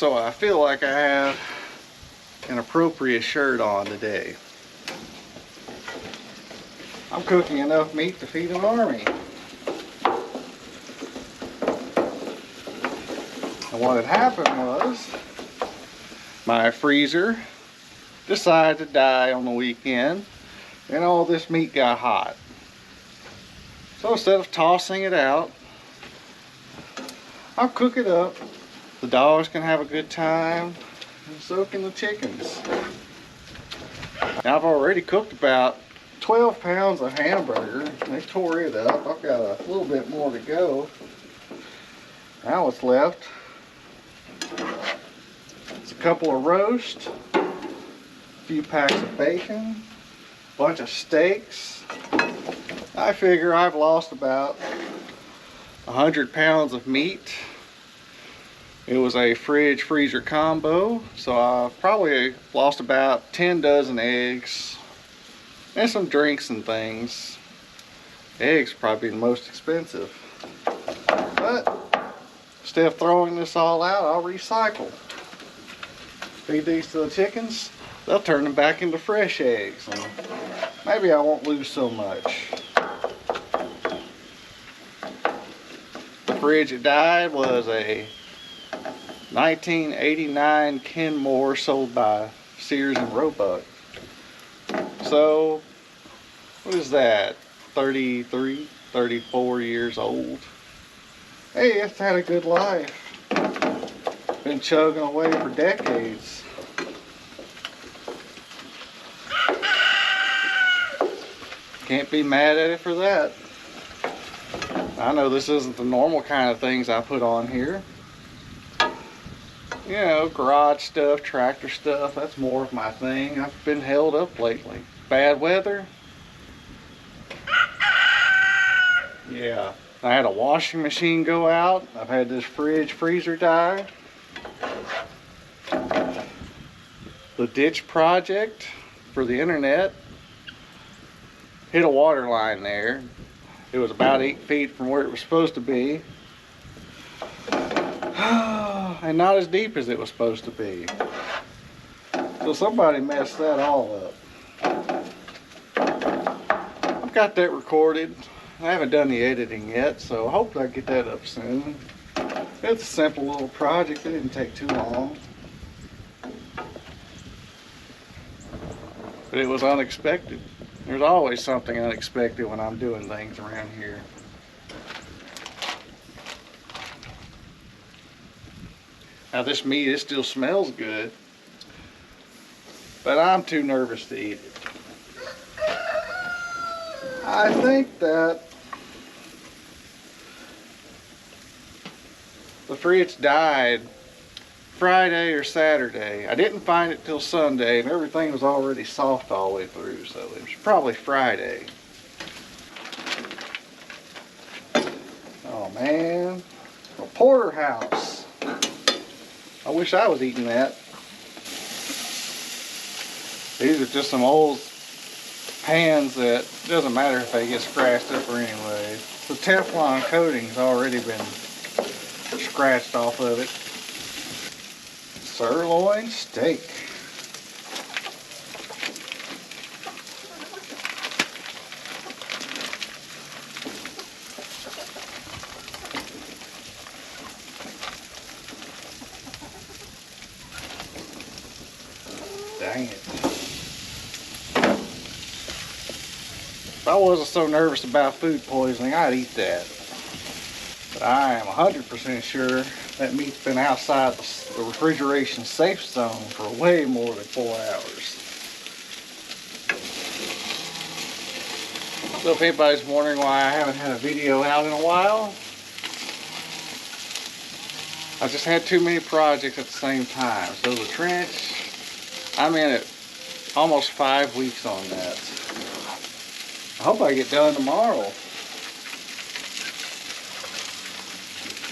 So I feel like I have an appropriate shirt on today. I'm cooking enough meat to feed an army. And what had happened was my freezer decided to die on the weekend and all this meat got hot. So instead of tossing it out, I'll cook it up. The dogs can have a good time, and so can the chickens. Now I've already cooked about 12 pounds of hamburger. They tore it up. I've got a little bit more to go. Now what's left? It's a couple of roast, a few packs of bacon, a bunch of steaks. I figure I've lost about 100 pounds of meat. It was a fridge freezer combo, so I probably lost about 10 dozen eggs and some drinks and things. Eggs probably the most expensive, but instead of throwing this all out, I'll recycle. Feed these to the chickens, they'll turn them back into fresh eggs, and maybe I won't lose so much. The fridge that died was a 1989 Kenmore sold by Sears and Roebuck. So, what is that? 33, 34 years old. Hey, it's had a good life. Been chugging away for decades. Can't be mad at it for that. I know this isn't the normal kind of things I put on here. You know, garage stuff, tractor stuff, that's more of my thing. I've been held up lately. Bad weather. Yeah, I had a washing machine go out. I've had this fridge freezer die. The ditch project for the internet hit a water line there. It was about 8 feet from where it was supposed to be. And not as deep as it was supposed to be. So somebody messed that all up. I've got that recorded. I haven't done the editing yet, so hopefully I get that up soon. It's a simple little project. It didn't take too long. But it was unexpected. There's always something unexpected when I'm doing things around here. Now this meat, it still smells good, but I'm too nervous to eat it. I think that the fridge died Friday or Saturday. I didn't find it till Sunday, and everything was already soft all the way through, so it was probably Friday. Oh man, a porterhouse. I wish I was eating that. These are just some old pans that doesn't matter if they get scratched up or anyway. The Teflon coating's already been scratched off of it. Sirloin steak. Dang it. If I wasn't so nervous about food poisoning, I'd eat that. But I am 100% sure that meat's been outside the refrigeration safe zone for way more than 4 hours. So if anybody's wondering why I haven't had a video out in a while, I just had too many projects at the same time. So the trench, I'm in it almost 5 weeks on that. I hope I get done tomorrow.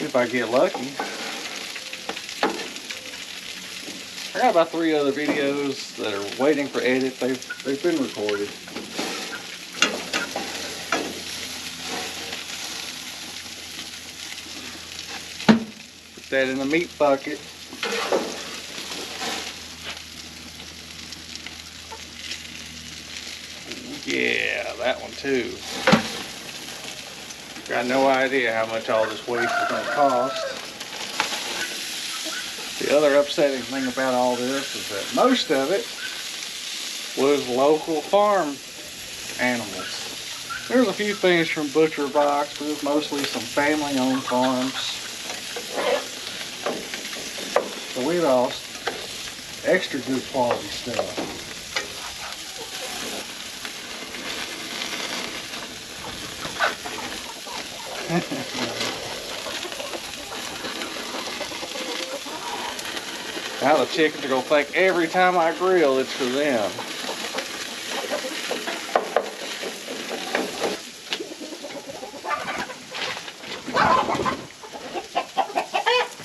If I get lucky. I got about 3 other videos that are waiting for edit. They've been recorded. Put that in the meat bucket. Yeah, that one too. Got no idea how much all this waste is going to cost. The other upsetting thing about all this is that most of it was local farm animals. There's a few things from Butcher Box, but it's mostly some family-owned farms. So we lost extra good quality stuff. Now the chickens are going to think every time I grill it's for them.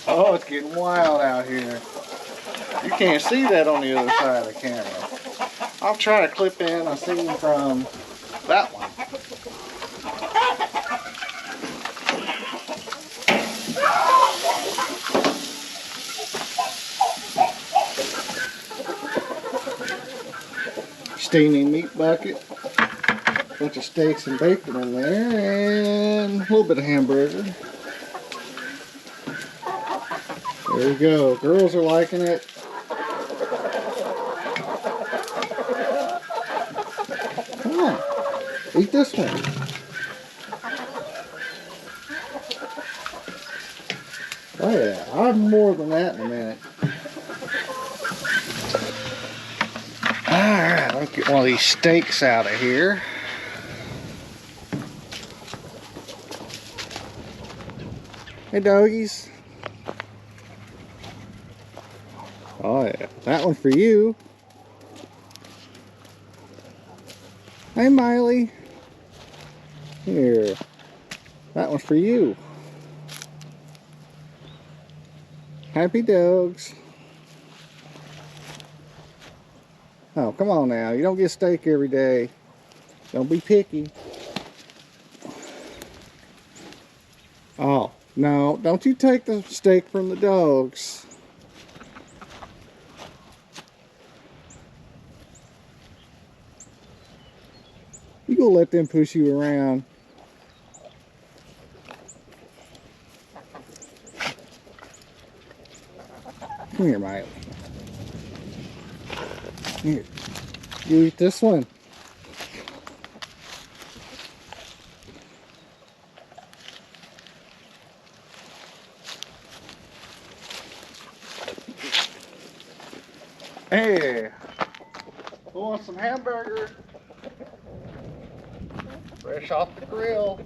Oh, it's getting wild out here. You can't see that on the other side of the camera. I'll try to clip in a scene from that one. Steaming meat bucket, a bunch of steaks and bacon in there, and a little bit of hamburger. There you go. Girls are liking it. Come on, eat this one. Oh yeah, I'll have more than that in a minute. Alright, let's get one of these steaks out of here. Hey doggies. Oh yeah, that one for you. Hey Miley. Here, that one's for you. Happy dogs. Oh, come on now. You don't get steak every day. Don't be picky. Oh, no. Don't you take the steak from the dogs. You gonna let them push you around. Come here, Miley. Here, you eat this one. Hey, who wants some hamburger? Fresh off the grill.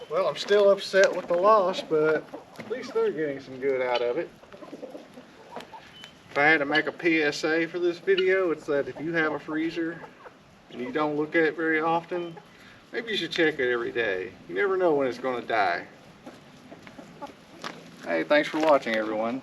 Well, I'm still upset with the loss, but at least they're getting some good out of it. If I had to make a PSA for this video, it's that if you have a freezer and you don't look at it very often, maybe you should check it every day. You never know when it's going to die. Hey, thanks for watching, everyone.